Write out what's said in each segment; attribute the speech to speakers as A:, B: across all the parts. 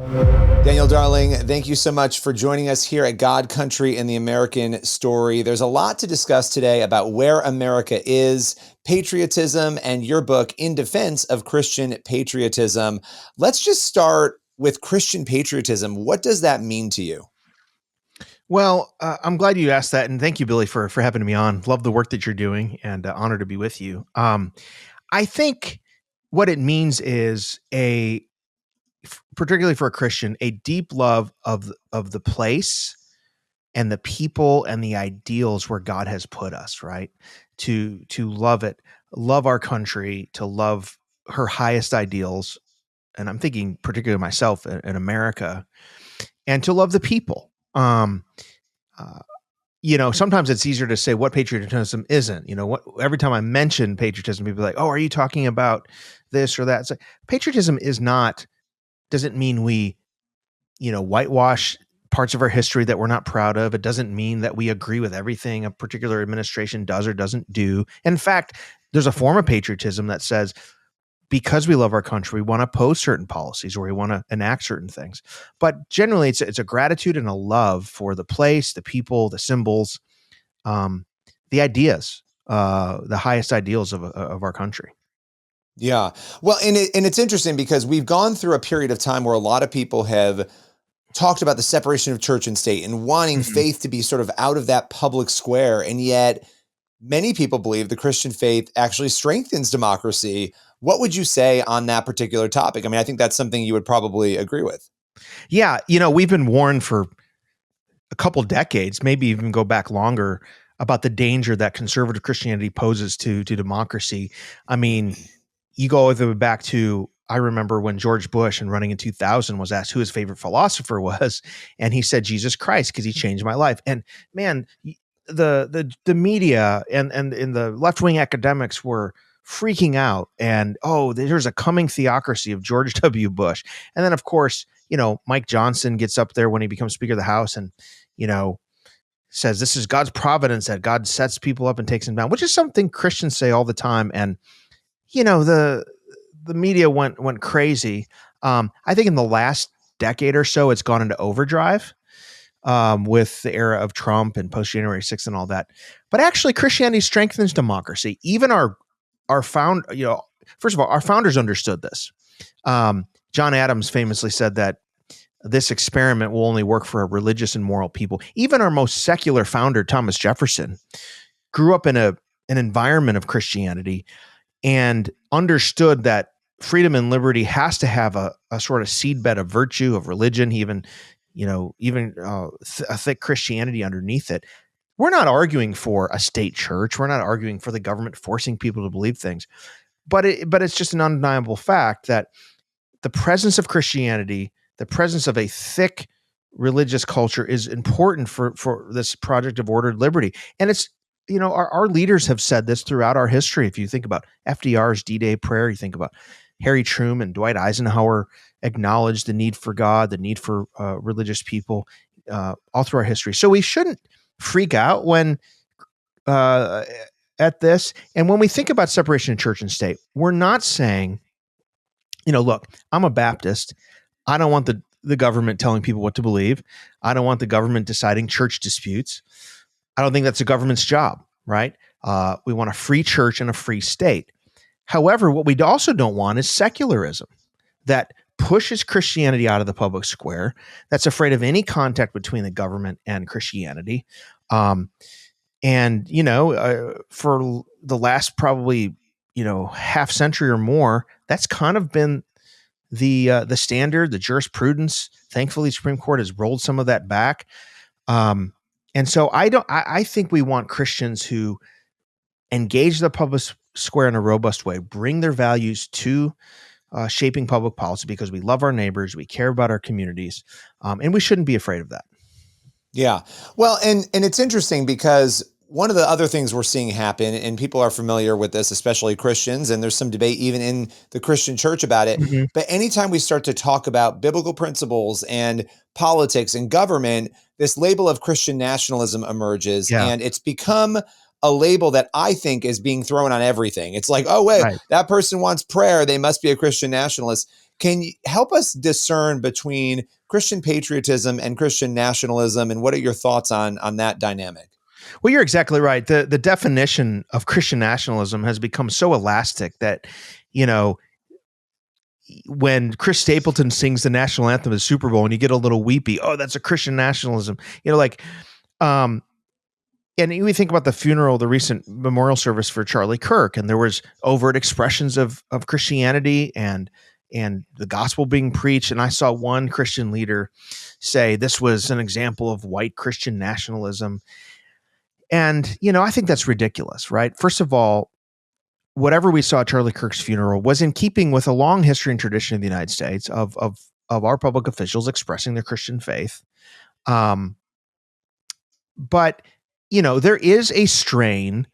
A: Daniel Darling, thank you so much for joining us here at God, Country, and the American Story. There's a lot to discuss today about where America is, patriotism, and your book, In Defense of Christian Patriotism. Let's just start with Christian patriotism. What does that mean to you?
B: Well, I'm glad you asked that, and thank you, Billy, for having me on. Love the work that you're doing, and honored to be with you. I think what it means is particularly for a Christian, a deep love of the place and the people and the ideals where God has put us, right? To love it, love our country, to love her highest ideals, and I'm thinking particularly myself in America, and to love the people. Uh, Sometimes it's easier to say what patriotism isn't. Every time I mention patriotism, people are like, "Oh, are you talking about this or that?" It's like, patriotism doesn't mean we, whitewash parts of our history that we're not proud of. It doesn't mean that we agree with everything a particular administration does or doesn't do. In fact, there's a form of patriotism that says, because we love our country, we want to oppose certain policies or we want to enact certain things. But generally, it's a gratitude and a love for the place, the people, the symbols, the ideas, the highest ideals of our country.
A: Yeah. Well, and it's interesting because we've gone through a period of time where a lot of people have talked about the separation of church and state and wanting faith to be sort of out of that public square. And yet many people believe the Christian faith actually strengthens democracy. What would you say on that particular topic? I mean, I think that's something you would probably agree with.
B: Yeah. We've been warned for a couple decades, maybe even go back longer, about the danger that conservative Christianity poses to democracy. I mean, you go back to, I remember when George Bush, in running in 2000, was asked who his favorite philosopher was, and he said Jesus Christ because he changed my life. And man, the media and the left-wing academics were freaking out, and there's a coming theocracy of George W. Bush. And then, of course, Mike Johnson gets up there when he becomes Speaker of the House and says this is God's providence, that God sets people up and takes them down, which is something Christians say all the time. And the media went crazy. I think in the last decade or so, it's gone into overdrive with the era of Trump and post January 6th and all that. But actually, Christianity strengthens democracy. Even first of all, our founders understood this. John Adams famously said that this experiment will only work for a religious and moral people. Even our most secular founder, Thomas Jefferson, grew up in an environment of Christianity and understood that freedom and liberty has to have a sort of seedbed of virtue, of religion, even a thick Christianity underneath it. We're not arguing for a state church. We're not arguing for the government forcing people to believe things. But it's just an undeniable fact that the presence of Christianity, the presence of a thick religious culture, is important for this project of ordered liberty. And it's, our leaders have said this throughout our history. If you think about FDR's D-Day prayer, you think about Harry Truman, Dwight Eisenhower acknowledged the need for God, the need for religious people all through our history. So we shouldn't freak out when at this. And when we think about separation of church and state, we're not saying, look, I'm a Baptist. I don't want the government telling people what to believe. I don't want the government deciding church disputes. I don't think that's the government's job, right? We want a free church and a free state. However, what we also don't want is secularism that pushes Christianity out of the public square, that's afraid of any contact between the government and Christianity. For the last probably, half century or more, that's kind of been the standard, the jurisprudence. Thankfully, the Supreme Court has rolled some of that back. And so I think we want Christians who engage the public square in a robust way, bring their values to shaping public policy, because we love our neighbors, we care about our communities, and we shouldn't be afraid of that.
A: Yeah. Well, and it's interesting because one of the other things we're seeing happen, and people are familiar with this, especially Christians, and there's some debate even in the Christian church about it. Mm-hmm. But anytime we start to talk about biblical principles and politics and government, this label of Christian nationalism emerges, and it's become a label that I think is being thrown on everything. It's like, oh, wait, That person wants prayer, they must be a Christian nationalist. Can you help us discern between Christian patriotism and Christian nationalism, and what are your thoughts on that dynamic?
B: Well, you're exactly right. The definition of Christian nationalism has become so elastic that, you know, when Chris Stapleton sings the national anthem of the Super Bowl and you get a little weepy, oh, that's a Christian nationalism. You know, like, um, and we think about the funeral, the recent memorial service for Charlie Kirk, and there was overt expressions of Christianity and the gospel being preached. And I saw one Christian leader say this was an example of white Christian nationalism. And, you know, I think that's ridiculous, right? First of all, whatever we saw at Charlie Kirk's funeral was in keeping with a long history and tradition of the United States of our public officials expressing their Christian faith. But, you know, there is a strain,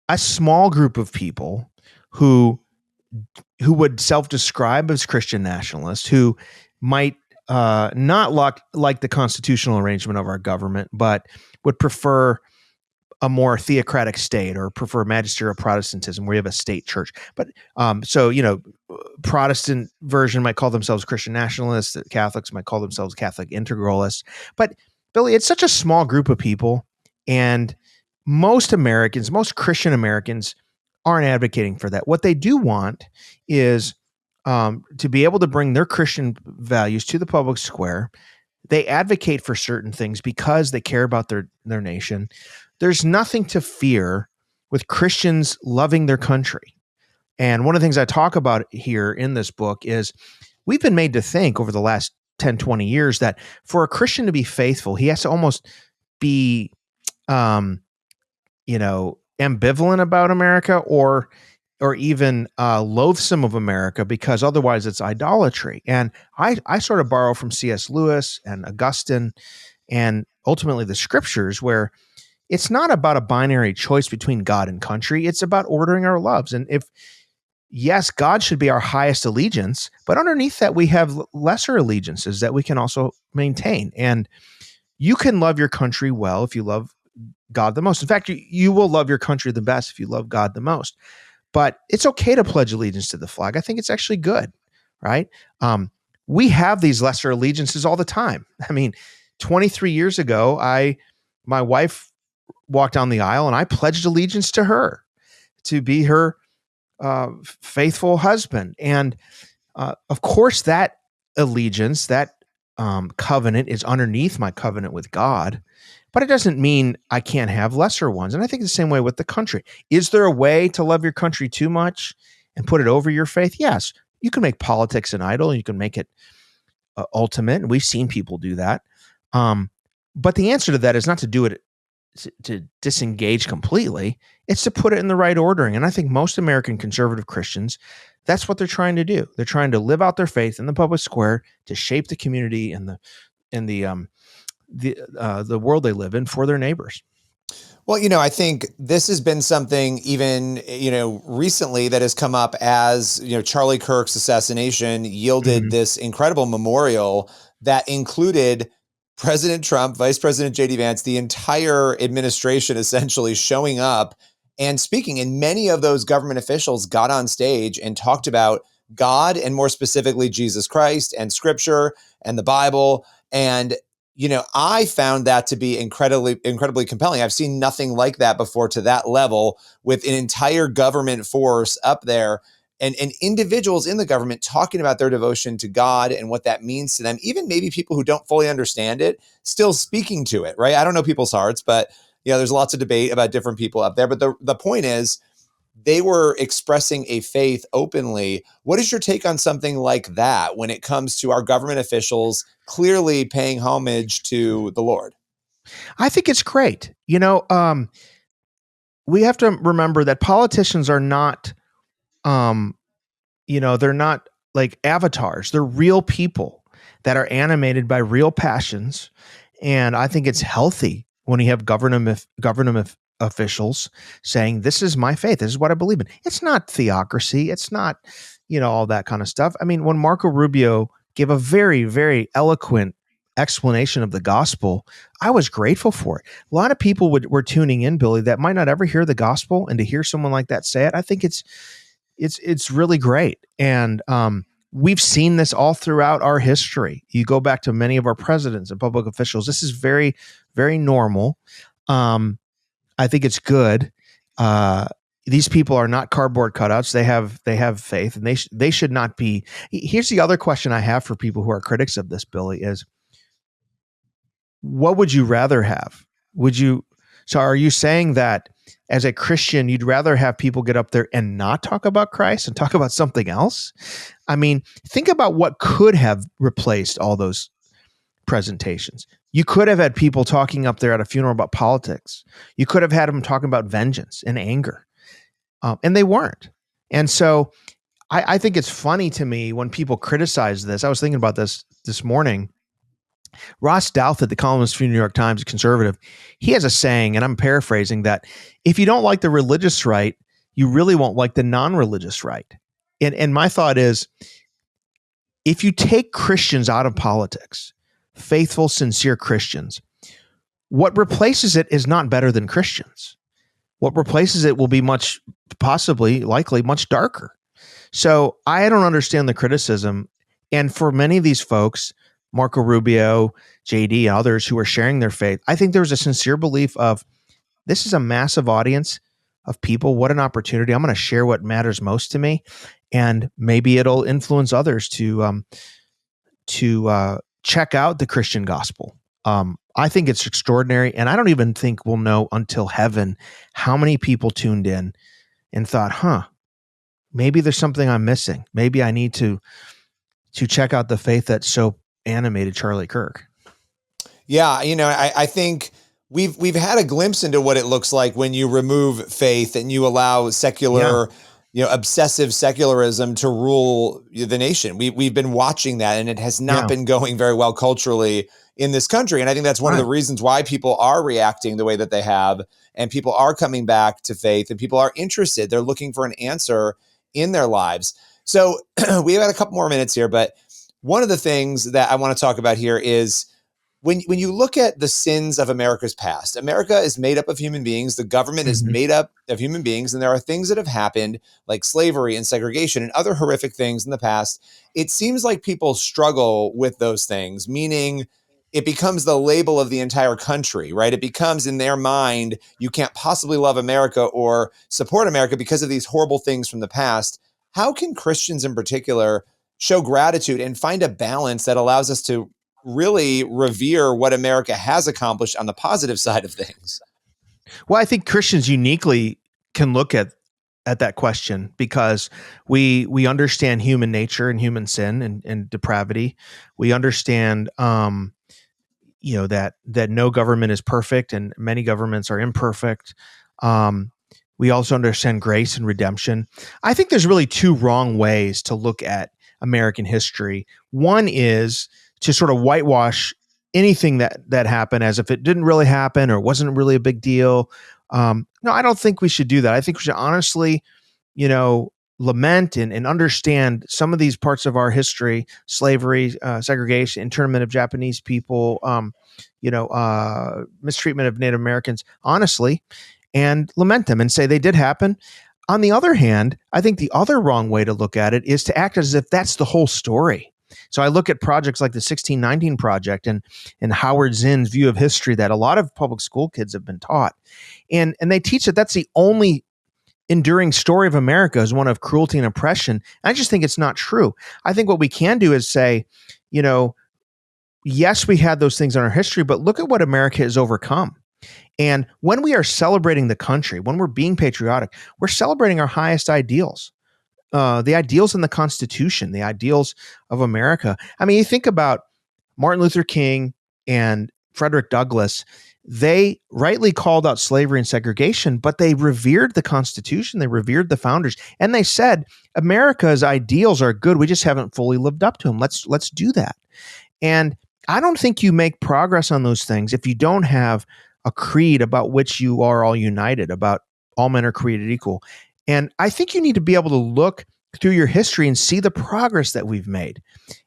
B: a small group of people who would self-describe as Christian nationalists, who might not like the constitutional arrangement of our government, but would prefer a more theocratic state or prefer magisterial Protestantism where you have a state church. But so, you know, Protestant version might call themselves Christian nationalists. Catholics might call themselves Catholic integralists. But Billy, it's such a small group of people. And most Americans, most Christian Americans aren't advocating for that. What they do want is to be able to bring their Christian values to the public square. They advocate for certain things because they care about their nation. There's nothing to fear with Christians loving their country. And one of the things I talk about here in this book is we've been made to think over the last 10, 20 years that for a Christian to be faithful, he has to almost be, you know, ambivalent about America or even loathsome of America, because otherwise it's idolatry. And I sort of borrow from C.S. Lewis and Augustine and ultimately the scriptures, where it's not about a binary choice between God and country. It's about ordering our loves. And yes, God should be our highest allegiance, but underneath that, we have lesser allegiances that we can also maintain. And you can love your country well if you love God the most. In fact, you will love your country the best if you love God the most. But it's okay to pledge allegiance to the flag. I think it's actually good, right? We have these lesser allegiances all the time. I mean, 23 years ago, my wife walked down the aisle and I pledged allegiance to her to be her faithful husband. And of course, that allegiance, that covenant is underneath my covenant with God. But it doesn't mean I can't have lesser ones. And I think the same way with the country. Is there a way to love your country too much and put it over your faith? Yes. You can make politics an idol. You can make it ultimate. And we've seen people do that. But the answer to that is not to do it to disengage completely. It's to put it in the right ordering. And I think most American conservative Christians, that's what they're trying to do. They're trying to live out their faith in the public square to shape the community and the world they live in for their neighbors.
A: Well, you know, I think this has been something even, you know, recently that has come up as, you know, Charlie Kirk's assassination yielded this incredible memorial that included President Trump, Vice President J.D. Vance, the entire administration essentially showing up and speaking. And many of those government officials got on stage and talked about God and more specifically Jesus Christ and scripture and the Bible. And you know, I found that to be incredibly compelling. I've seen nothing like that before to that level, with an entire government force up there and individuals in the government talking about their devotion to God and what that means to them. Even maybe people who don't fully understand it, still speaking to it, right? I don't know people's hearts, but you know, there's lots of debate about different people up there. But the point is, they were expressing a faith openly. What is your take on something like that when it comes to our government officials clearly paying homage to the Lord?
B: I think it's great. You know, we have to remember that politicians are not, you know, they're not like avatars. They're real people that are animated by real passions. And I think it's healthy when you have government officials saying, this is my faith. This is what I believe in. It's not theocracy. It's not, you know, all that kind of stuff. I mean, when Marco Rubio gave a very, very eloquent explanation of the gospel, I was grateful for it. A lot of people were tuning in, Billy, that might not ever hear the gospel, and to hear someone like that say it, I think it's really great. And we've seen this all throughout our history. You go back to many of our presidents and public officials. This is very, very normal. I think it's good. These people are not cardboard cutouts. They have faith, and they should not be. Here's the other question I have for people who are critics of this, Billy, is what would you rather have? So are you saying that as a Christian, you'd rather have people get up there and not talk about Christ and talk about something else? I mean, think about what could have replaced all those presentations. You could have had people talking up there at a funeral about politics. You could have had them talking about vengeance and anger. And they weren't. And so I think it's funny to me when people criticize this. I was thinking about this morning. Ross Douthat, the columnist for the New York Times, a conservative, he has a saying, and I'm paraphrasing, that if you don't like the religious right, you really won't like the non-religious right. And my thought is, if you take Christians out of politics, faithful, sincere Christians, what replaces it is not better than Christians. What replaces it will be likely much darker. So I don't understand the criticism. And for many of these folks, Marco Rubio, JD, and others who are sharing their faith, I think there's a sincere belief of, this is a massive audience of people. What an opportunity. I'm going to share what matters most to me. And maybe it'll influence others to check out the Christian gospel. I think it's extraordinary. And I don't even think we'll know until heaven how many people tuned in and thought, maybe there's something I'm missing. Maybe I need to check out the faith that so animated Charlie Kirk.
A: Yeah, I think we've had a glimpse into what it looks like when you remove faith and you allow secular, obsessive secularism to rule the nation. We've been watching that, and it has not been going very well culturally in this country. And I think that's one of the reasons why people are reacting the way that they have, and people are coming back to faith, and people are interested. They're looking for an answer in their lives. So we have a couple more minutes here, but one of the things that I want to talk about here is when you look at the sins of America's past. America is made up of human beings. The government is made up of human beings. And there are things that have happened, like slavery and segregation and other horrific things in the past. It seems like people struggle with those things, meaning it becomes the label of the entire country, right? It becomes, in their mind, you can't possibly love America or support America because of these horrible things from the past. How can Christians in particular show gratitude and find a balance that allows us to really revere what America has accomplished on the positive side of things?
B: Well, I think Christians uniquely can look at that question because we understand human nature and human sin and depravity. We understand that no government is perfect and many governments are imperfect. We also understand grace and redemption. I think there's really two wrong ways to look at American history. One is to sort of whitewash anything that happened as if it didn't really happen or wasn't really a big deal. No, I don't think we should do that. I think we should honestly, lament and understand some of these parts of our history: slavery, segregation, internment of Japanese people, mistreatment of Native Americans, honestly, and lament them and say they did happen. On the other hand, I think the other wrong way to look at it is to act as if that's the whole story. So I look at projects like the 1619 Project and Howard Zinn's view of history that a lot of public school kids have been taught. And they teach that that's the only enduring story of America is one of cruelty and oppression. I just think it's not true. I think what we can do is say, yes, we had those things in our history, but look at what America has overcome. And when we are celebrating the country, when we're being patriotic, we're celebrating our highest ideals, the ideals in the Constitution, the ideals of America. I mean, you think about Martin Luther King and Frederick Douglass. They rightly called out slavery and segregation, but they revered the Constitution. They revered the founders. And they said, America's ideals are good. We just haven't fully lived up to them. Let's do that. And I don't think you make progress on those things if you don't have a creed about which you are all united, about all men are created equal. And I think you need to be able to look through your history and see the progress that we've made.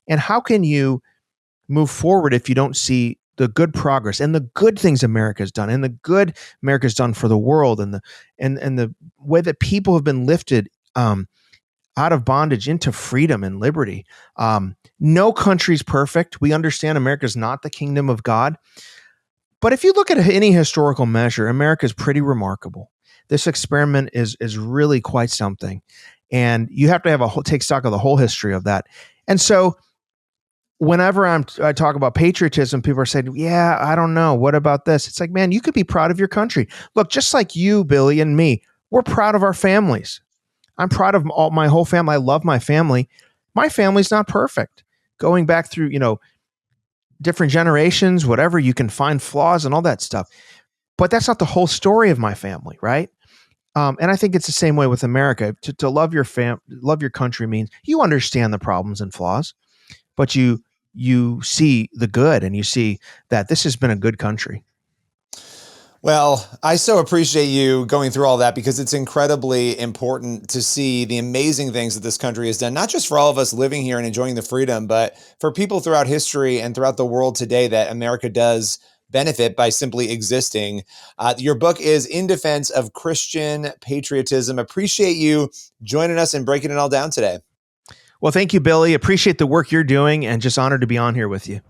B: And how can you move forward if you don't see the good progress and the good things America's done and the good America's done for the world and the way that people have been lifted out of bondage into freedom and liberty. No country's perfect. We understand America's not the kingdom of God. But if you look at any historical measure, America is pretty remarkable. This experiment is really quite something. And you have to take stock of the whole history of that. And so whenever I talk about patriotism, people are saying, yeah, I don't know. What about this? It's like, man, you could be proud of your country. Look, just like you, Billy, and me, we're proud of our families. I'm proud of my whole family. I love my family. My family's not perfect. Going back through, different generations, whatever, you can find flaws and all that stuff. But that's not the whole story of my family, right? And I think it's the same way with America. To love your love your country means you understand the problems and flaws, but you see the good, and you see that this has been a good country.
A: Well, I so appreciate you going through all that, because it's incredibly important to see the amazing things that this country has done, not just for all of us living here and enjoying the freedom, but for people throughout history and throughout the world today, that America does benefit by simply existing. Your book is In Defense of Christian Patriotism. Appreciate you joining us and breaking it all down today.
B: Well, thank you, Billy. Appreciate the work you're doing, and just honored to be on here with you.